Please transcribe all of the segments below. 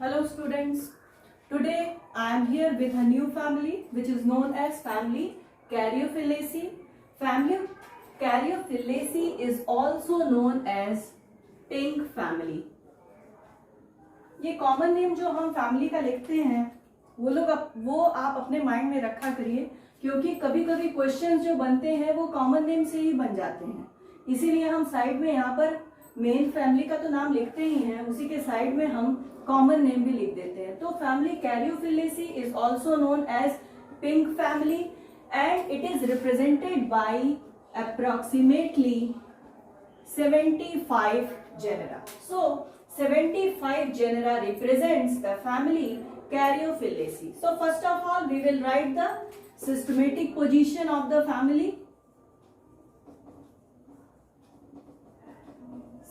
Hello students, today I am here with a new family which is known as family Caryophyllaceae. Family Caryophyllaceae is also known as pink family. ये common name जो हम family का लिखते हैं वो आप अपने माइंड में रखा करिए, क्योंकि कभी कभी क्वेश्चंस जो बनते हैं वो कॉमन नेम से ही बन जाते हैं। इसीलिए हम साइड में यहाँ पर मेन फैमिली का तो नाम लिखते ही हैं, उसी के साइड में हम कॉमन नेम भी लिख देते हैं। तो family caryophyllaceae is also known as pink family and it is represented by approximately 75 genera. So 75 genera represents the family Caryophyllaceae. So first of all we will write the systematic position of the family.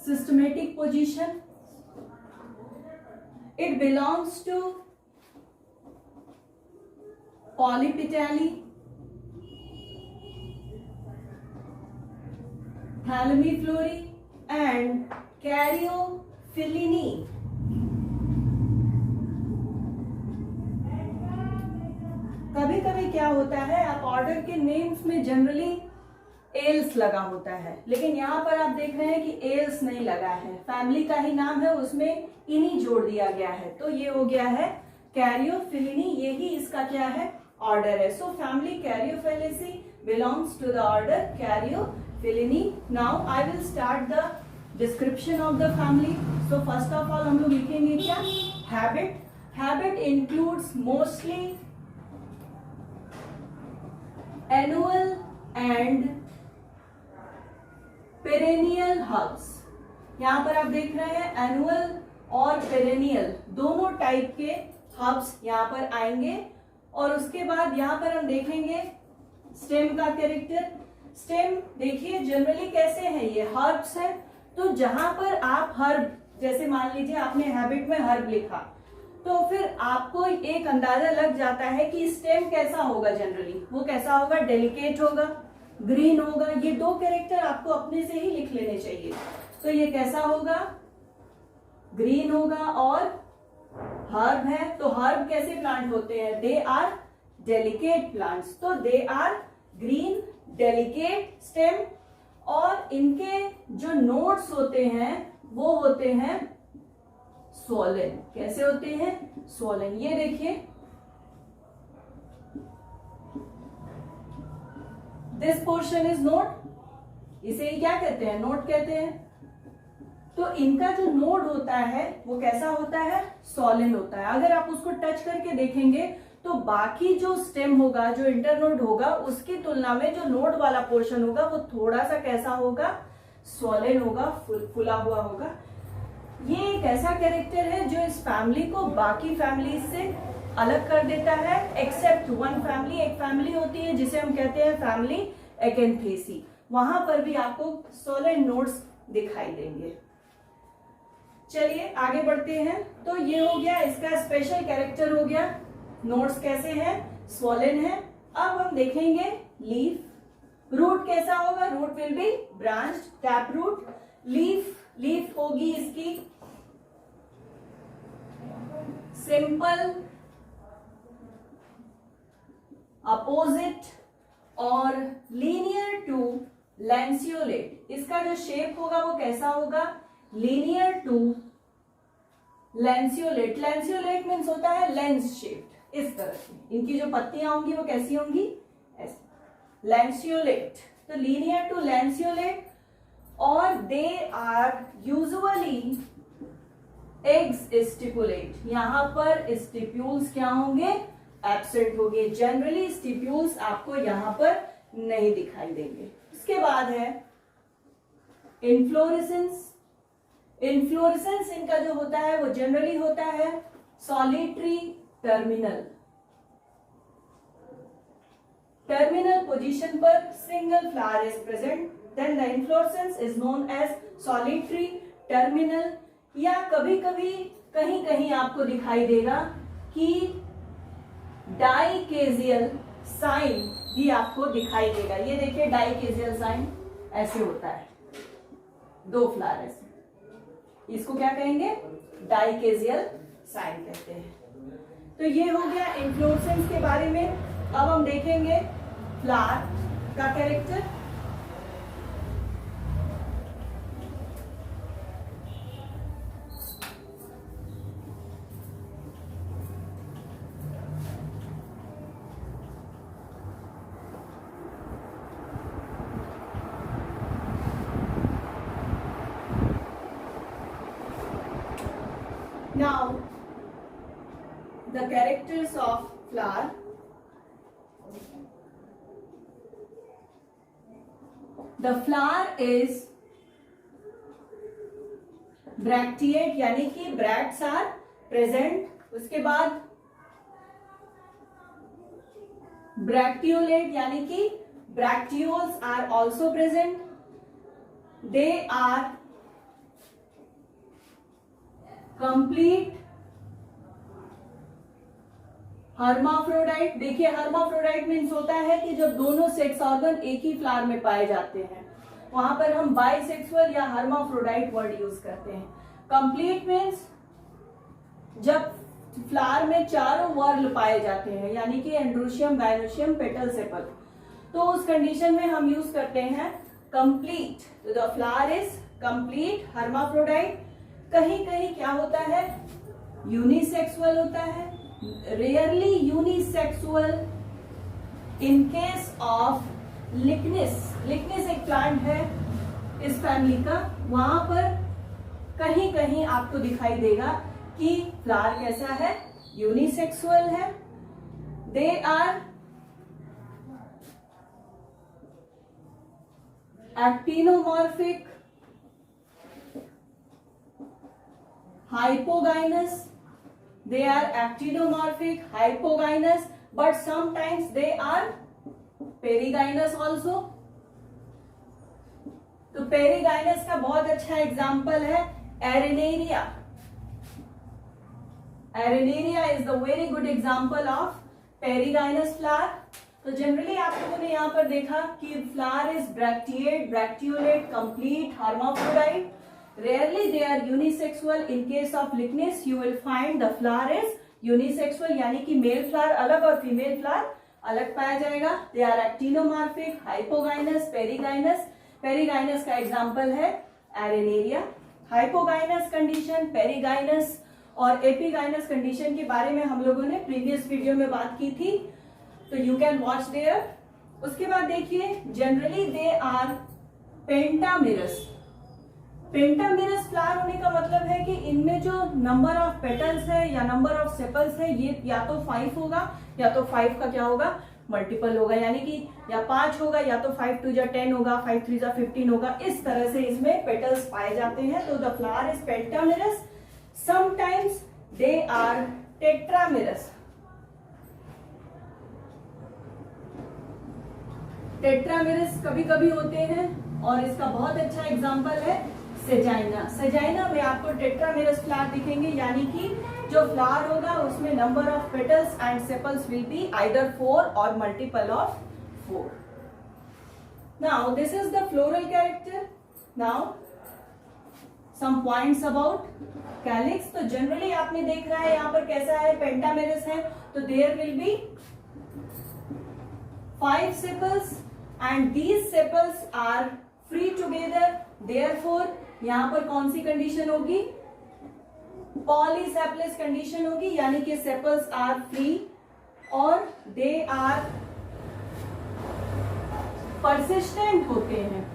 Systematic position, it belongs to Polypetalae, Thalamiflorae and Caryophyllinae. कभी कभी क्या होता है, आप order के names में generally else लगा होता है, लेकिन यहाँ पर आप देख रहे हैं कि एल्स नहीं लगा है, फैमिली का ही नाम है, उसमें इनी जोड़ दिया गया है, तो ये हो गया है कैरियोफिलिनी, यही इसका क्या है, ऑर्डर है। So family caryophyllaceae belongs to the order caryophyllineae. Now I will start the description of the family. So first of all हम लोग लिखेंगे क्या, habit. Habit includes mostly annual and perennial herbs. यहाँ पर आप देख रहे हैं एनुअल और पेरेनियल दोनों टाइप के हर्ब्स यहाँ पर आएंगे। और उसके बाद यहाँ पर हम देखेंगे स्टेम का कैरेक्टर। स्टेम देखिए जनरली कैसे है, ये हर्ब्स है, तो जहां पर आप हर्ब, जैसे मान लीजिए आपने हैबिट में हर्ब लिखा, तो फिर आपको एक अंदाजा लग जाता है कि स्टेम कैसा होगा, जनरली वो कैसा होगा, डेलिकेट होगा, ग्रीन होगा। ये दो कैरेक्टर आपको अपने से ही लिख लेने चाहिए। तो ये कैसा होगा, ग्रीन होगा, और हर्ब है, तो हर्ब कैसे प्लांट होते हैं, दे आर डेलिकेट प्लांट्स, तो they are green delicate stem. और इनके जो नोड्स होते हैं वो होते हैं स्वॉलन। कैसे होते हैं, स्वॉलन। ये देखिए दिस पोर्शन इज नोड, इसे ही क्या कहते हैं, नोड कहते हैं। तो इनका जो नोड होता है वो कैसा होता है, सॉलिन होता है। अगर आप उसको टच करके देखेंगे तो बाकी जो स्टेम होगा, जो इंटरनोड होगा, उसकी तुलना में जो नोड वाला पोर्शन होगा वो थोड़ा सा कैसा होगा, सॉलिन होगा, फुला हुआ होगा। ये एक ऐसा कैरेक्टर है जो इस फैमिली को बाकी फैमिली से अलग कर देता है, एक्सेप्ट वन फैमिली। एक फैमिली होती है जिसे हम कहते हैं फैमिली एकेंथेसी, वहां पर भी आपको सॉलिड नोड्स दिखाई देंगे। चलिए आगे बढ़ते हैं। तो ये हो गया इसका स्पेशल कैरेक्टर हो गया, नोड्स कैसे हैं, स्वॉलन है। अब हम देखेंगे लीफ। रूट कैसा होगा, root will be branched, tap root. Leaf होगी इसकी सिंपल, अपोजिट और लीनियर टू लैंसियोलेट। इसका जो शेप होगा वो कैसा होगा, linear to lanceolate. Lanceolate means होता है लेंस शेप्ड, इस तरह की इनकी जो पत्तियां होंगी वो कैसी होंगी, ऐसे लैंसियोलेट। तो लीनियर टू लैंसियोलेट, और they are usually exstipulate. यहां पर स्टिप्यूल्स क्या होंगे, एब्सेंट होंगे। जनरली स्टिप्यूल्स आपको यहां पर नहीं दिखाई देंगे। इसके बाद है इन्फ्लोरेसेंस। इन्फ्लोरेसेंस इनका जो होता है वो जनरली होता है सॉलिटरी टर्मिनल। टर्मिनल पोजीशन पर single flower is present, then the inflorescence is known as solitary terminal. या कभी कभी कहीं कहीं आपको दिखाई देगा कि डाइकेजियल साइन भी आपको दिखाई देगा। ये देखिए डाइकेजियल साइन ऐसे होता है, दो फ्लावर ऐसे, इसको क्या कहेंगे, डाइकेजियल साइन कहते हैं। तो ये हो गया इन्फ्लोरेसेंस के बारे में। अब हम देखेंगे फ्लावर का character. Now, the characters of flower. The flower is bracteate, यानी कि bracts are present. उसके बाद bracteolate, यानी कि bracteoles are also present. They are complete hermaphrodite. देखिए हर्माफ्रोडाइट मीन्स होता है कि जब दोनों सेक्स ऑर्गन एक ही फ्लावर में पाए जाते हैं, वहां पर हम बाइसेक्सुअल या हर्माफ्रोडाइट वर्ड यूज करते हैं। कंप्लीट मीन्स जब फ्लावर में चारों वर्ग पाए जाते हैं, यानी कि एंड्रोशियम, गायनोशियम, पेटल, सेपल, तो उस कंडीशन में हम यूज करते हैं कंप्लीट। तो the flower is complete hermaphrodite. कहीं कहीं क्या होता है, यूनिसेक्सुअल होता है, rarely unisexual in case of lychnis. Lychnis एक प्लांट है इस फैमिली का, वहां पर कहीं कहीं आपको दिखाई देगा कि फ्लावर कैसा है, यूनिसेक्सुअल है। They are actinomorphic, hypogynous. They are actinomorphic, hypogynous, but sometimes they are perigynous also. तो perigynous का बहुत अच्छा एग्जाम्पल है arenaria. Arenaria is the very good example of perigynous flower. तो जनरली आप लोगों ने यहाँ पर देखा कि flower is bracteate, bracteolate, complete, hermaphrodite. Rarely they are unisexual. In case of lichnis, you will find the flower is unisexual, यानी कि मेल फ्लावर अलग और फीमेल फ्लावर अलग पाया जाएगा. They are actinomorphic, hypogynous, perigynous. Perigynous का example है एरिनेरिया. Hypogynous condition, perigynous और एपिगाइनस कंडीशन के बारे में हम लोगों ने प्रीवियस वीडियो में बात की थी, तो यू कैन वॉच देयर. उसके बाद देखिए generally they are pentamerous. Pentamerous flower होने का मतलब है कि इनमें जो नंबर ऑफ पेटल्स है या नंबर ऑफ सेपल्स है ये या तो 5 होगा या तो 5 का क्या होगा, मल्टीपल होगा, यानी कि या 5 होगा या तो 5 2 10 होगा, 5 3 15 होगा. इस तरह से इसमें पेटल्स पाए जाते हैं. तो the flower is pentamerous. Sometimes they are tetramerous. Tetramerous कभी कभी होते हैं और इसका बहुत अच्छा एग्जांपल है सेजाइना. सेजाइना में आपको टेट्रामेरस फ्लावर दिखेंगे, यानी कि जो फ्लावर होगा उसमें number of petals and sepals will be either 4 और multiple of 4. Now this is the floral character. Now some points about calyx. तो जनरली आपने देख रहा है यहाँ पर कैसा है, पेंटामेरस है, तो there will be 5 sepals and these sepals are free together. Therefore यहाँ पर कौन सी कंडीशन होगी, पॉलीसेपलस कंडीशन होगी, यानी कि सेपल्स आर फ्री और दे आर परसिस्टेंट होते हैं.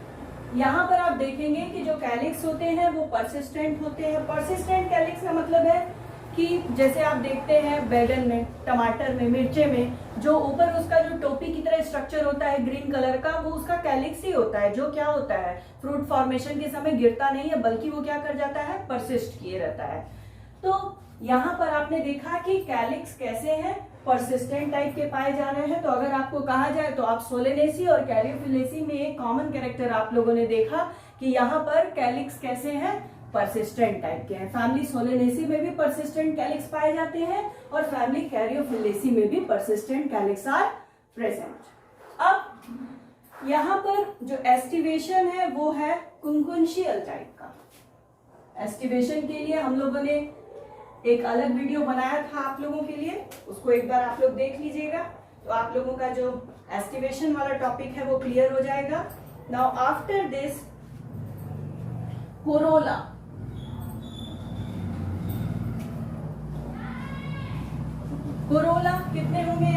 यहाँ पर आप देखेंगे कि जो कैलिक्स होते हैं वो परसिस्टेंट होते हैं. परसिस्टेंट कैलिक्स का मतलब है कि जैसे आप देखते हैं बैगन में, टमाटर में, मिर्चे में, जो ऊपर उसका जो टोपी की तरह स्ट्रक्चर होता है ग्रीन कलर का, वो उसका कैलिक्स ही होता है, जो क्या होता है फ्रूट फॉर्मेशन के समय गिरता नहीं है, बल्कि वो क्या कर जाता है, परसिस्ट किए रहता है. तो यहाँ पर आपने देखा कि कैलिक्स कैसे हैं, परसिस्टेंट टाइप के पाए जा रहे हैं. तो अगर आपको कहा जाए तो आप सोलेनेसी और कैरियोफिलेसी में एक कॉमन कैरेक्टर आप लोगों ने देखा कि यहाँ पर कैलिक्स कैसे हैं, परसिस्टेंट टाइप के हैं. फैमिली सोलेनेसी में भी परसिस्टेंट कैलिक्स पाए जाते हैं और फैमिली कैरियोफिलेसी में भी परसिस्टेंट कैलिक्स आर प्रेजेंट. अब यहाँ पर जो एस्टिवेशन है वो है कुंकुंशियल टाइप का. एस्टिवेशन के लिए हम लोगों ने एक अलग वीडियो बनाया था आप लोगों के लिए, उसको एक बार आप लोग देख लीजिएगा, तो आप लोगों का जो एस्टिमेशन वाला टॉपिक है वो क्लियर हो जाएगा। Now after this corolla, corolla कितने होंगे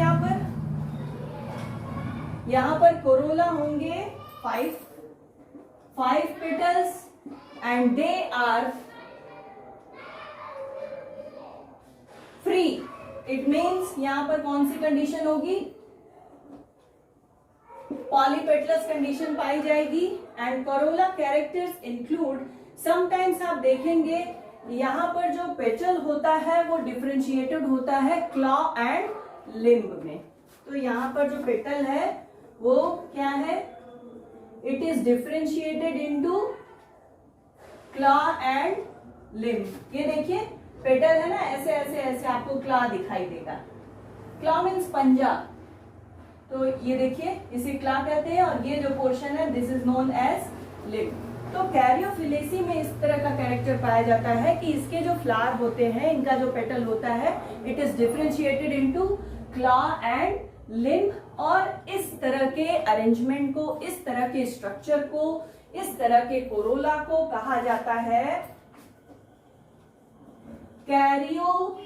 यहाँ पर कोरोला होंगे 5 petals and they are free. It means यहां पर कौन सी कंडीशन होगी, पॉलीपेटलस कंडीशन पाई जाएगी। And corolla characters include, sometimes आप देखेंगे यहां पर जो पेटल होता है वो डिफरेंशिएटेड होता है क्लॉ एंड लिम्ब में। तो यहां पर जो पेटल है वो क्या है, it is differentiated into claw and limb. ये देखिए पेटल है ना, ऐसे ऐसे ऐसे आपको क्लॉ दिखाई देगा। क्लॉ मीन्स पंजा, तो ये देखिए इसे क्लॉ कहते हैं, और ये जो पोर्शन है this is known as limb. तो कैरियोफिलेसी में इस तरह का कैरेक्टर पाया जाता है कि इसके जो फ्लावर होते हैं, इनका जो पेटल होता है, it is differentiated into claw and limb. और इस तरह के अरेंजमेंट को, इस तरह के स्ट्रक्चर को, इस तरह के कोरोला को कहा जाता है कैरियोफिलेशियस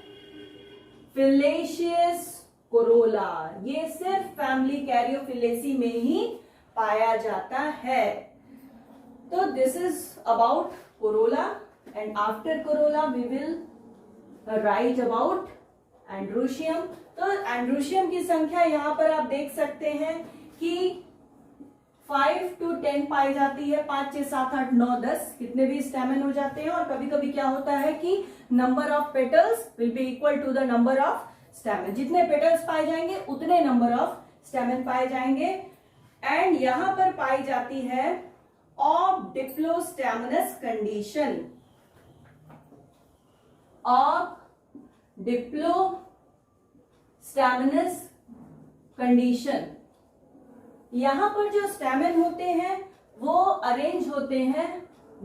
कोरोला। ये सिर्फ फैमिली कैरियोफिलेसी में ही पाया जाता है। तो this is about corolla, and after corolla we will write about androecium. तो एंड्रोशियम की संख्या यहां पर आप देख सकते हैं कि 5 to 10 पाई जाती है, 5, 6, 7, 8, 9, 10 कितने भी स्टेमन हो जाते हैं। और कभी कभी क्या होता है कि number of petals will be equal to the number of stamen. जितने पेटल्स पाए जाएंगे उतने नंबर ऑफ स्टेमन पाए जाएंगे। एंड यहां पर पाई जाती है ऑफ डिप्लोस्टेमिनस कंडीशन, ऑफ डिप्लोस्टेमिनस कंडीशन। यहां पर जो स्टेमन होते हैं वो अरेंज होते हैं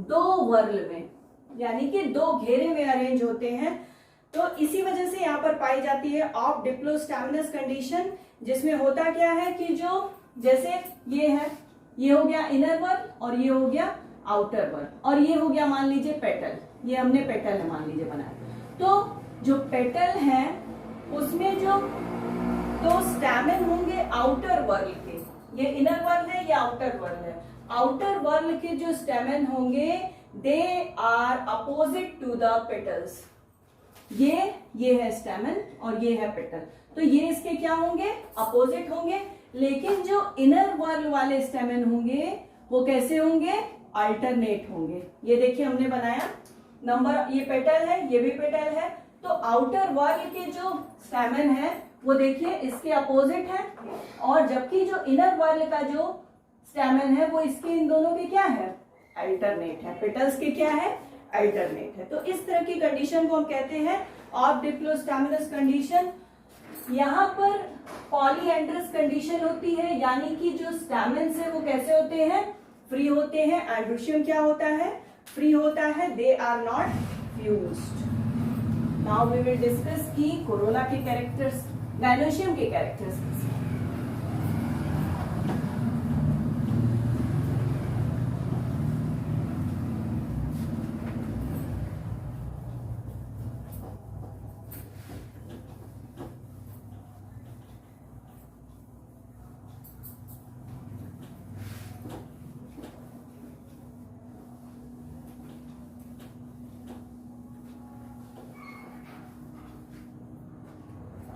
2 वर्ल में, यानी कि 2 घेरे में अरेंज होते हैं। तो इसी वजह से यहां पर पाई जाती है ऑफ डिप्लोस्टेमिनस कंडीशन, जिसमें होता क्या है कि जो जैसे ये है, ये हो गया इनर वर्ल और ये हो गया आउटर वर्ल, और ये हो गया मान लीजिए पेटल, ये हमने पेटल है मान लीजिए बनाया। तो जो पेटल है उसमें जो 2 स्टेमन होंगे आउटर वर्ल के, ये इनर वर्ल है, ये आउटर वर्ल है। आउटर वर्ल के जो स्टेमन होंगे they are opposite to the petals. ये है स्टेमन और ये है पेटल, तो ये इसके क्या होंगे, अपोजिट होंगे। लेकिन जो इनर वर्ल वाले स्टेमन होंगे वो कैसे होंगे, अल्टरनेट होंगे। ये देखिए हमने बनाया नंबर, ये पेटल है, ये भी पेटल है। तो आउटर वर्ल के जो स्टेमन है वो देखिए इसके अपोजिट है, और जबकि जो इनर वर्ल का जो स्टेमन है वो इसके, इन दोनों के क्या है, अल्टरनेट है। पेटल्स के क्या है, अल्टरनेट है। तो इस तरह की कंडीशन को हम कहते हैं ऑफ डिप्लोस्टेमिनस कंडीशन। यहाँ पर पॉलीएंड्रस कंडीशन होती है, यानी कि जो स्टेमन्स है वो कैसे होते हैं, फ्री होते हैं। एंड्रोशियम क्या होता है, फ्री होता है, they are not fused. Now we will discuss की कोरोला के कैरेक्टर्स, गायनोशियम के कैरेक्टर्स।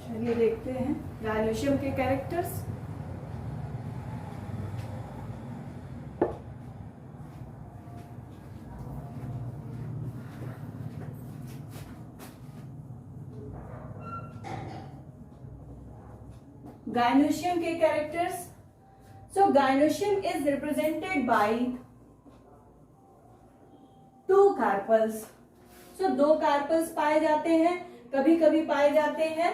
चलिए देखते हैं गायनोशियम के कैरेक्टर्स। Gynoecium के characters. So gynoecium is represented by 2 carpels. So 2 carpels पाए जाते हैं, कभी कभी पाए जाते हैं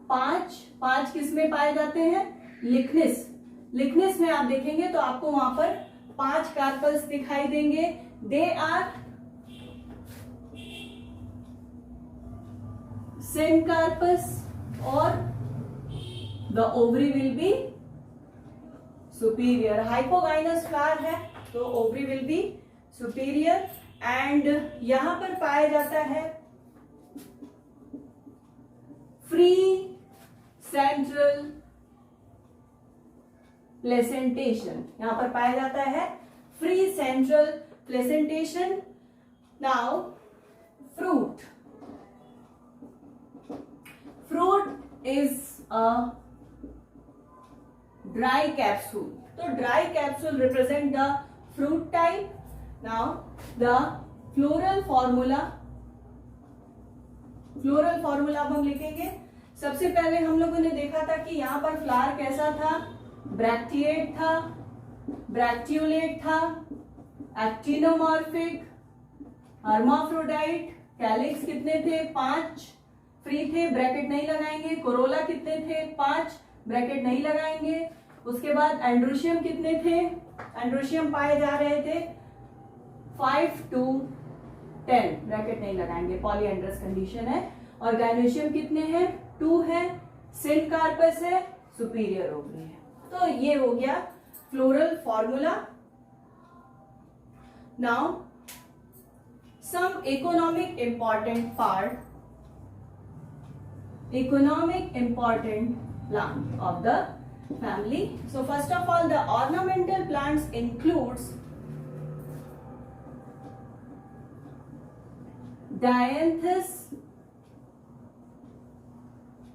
5 किस में पाए जाते हैं, लिग्निस में आप देखेंगे तो आपको वहां पर 5 कार्पल्स दिखाई देंगे। They are syncarpus, or the ovary will be superior. Hypogynous flower है तो ovary will be superior, and यहां पर पाया जाता है free central placentation. यहां पर पाया जाता है free central placentation. Now fruit is a dry capsule. तो dry capsule represent the fruit type. Now the floral formula अब हम लिखेंगे. सबसे पहले हम लोगों ने देखा था कि यहाँ पर फ्लावर कैसा था, ब्रैक्टिएट था, ब्रैक्टियोलेट था, एक्टिनोमॉर्फिक, हर्माफ्रोडाइट, कैलिक्स कितने थे 5 फ्री थे, ब्रैकेट नहीं लगाएंगे. कोरोला कितने थे 5, ब्रैकेट नहीं लगाएंगे. उसके बाद एंड्रोशियम कितने थे, एंड्रोशियम पाए जा रहे थे 5 to 10, ब्रैकेट नहीं लगाएंगे, पॉलीएंड्रस कंडीशन है. और गायनोशियम कितने हैं 2 है, सिनकार्पस है, सुपीरियर ओवरी है. तो ये हो गया floral formula. Now some economic important plant of the family. So first of all, the ornamental plants includes Dianthus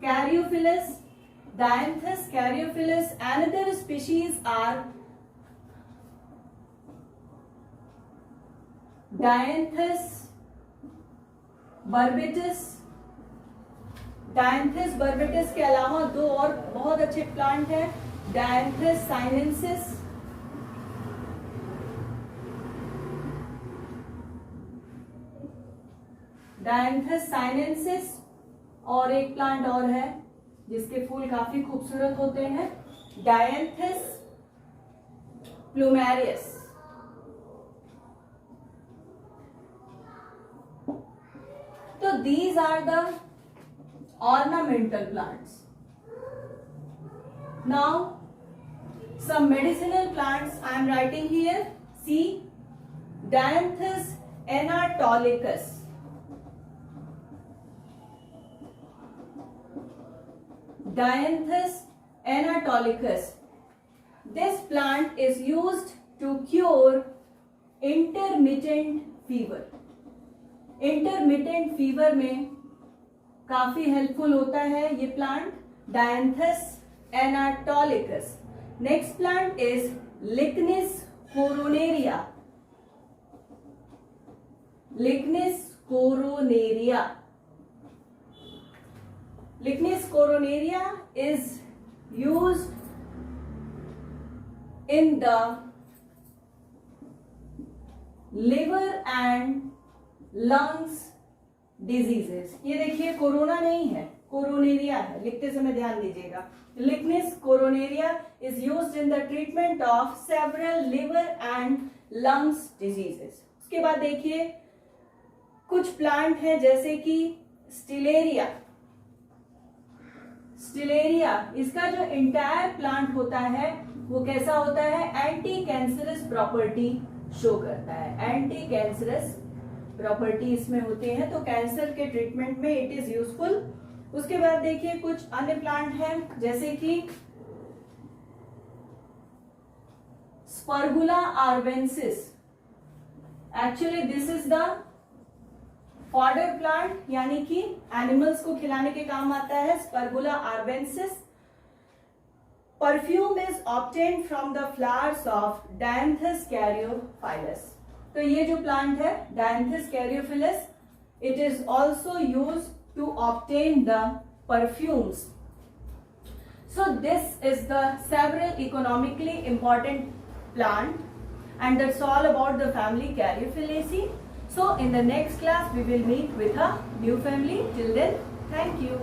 caryophyllus. Another species are Dianthus barbatus. Dianthus barbatus के अलावा 2 और बहुत अच्छे प्लांट हैं, डायंथस साइनेंसिस, और एक प्लांट और है जिसके फूल काफी खूबसूरत होते हैं, डायंथस प्लूमेरियस. तो these are the ornamental plants. Now some medicinal plants I am writing here. See, Dianthus anatolicus. This plant is used to cure intermittent fever. Intermittent fever में काफी हेल्पफुल होता है ये plant, dianthus anatolicus. Next plant is lychnis coronaria. Lignis coronaria is used in the liver and lungs diseases. ये देखिए corona नहीं है, कोरोनेरिया है, लिखते समय ध्यान दीजिएगा. Lychnis coronaria is used in the treatment of several liver and lungs diseases. उसके बाद देखिए कुछ प्लांट है जैसे कि स्टिलेरिया. इसका जो इंटायर प्लांट होता है वो कैसा होता है, एंटी कैंसरस प्रॉपर्टी शो करता है. एंटी कैंसरस प्रॉपर्टी इसमें होते हैं, तो कैंसर के ट्रीटमेंट में इट इज यूजफुल. उसके बाद देखिए कुछ अन्य प्लांट हैं जैसे कि spergula arvensis. Actually this is the fodder plant, यानी कि एनिमल्स को खिलाने के काम आता है. Spergula arvensis. Perfume is obtained from the flowers of dianthus caryophyllus. तो ये जो प्लांट है dianthus caryophyllus, it is also used to obtain the perfumes. So this is the several economically important plant, and that's all about the family Caryophyllaceae. So in the next class we will meet with a new family. Till then, thank you.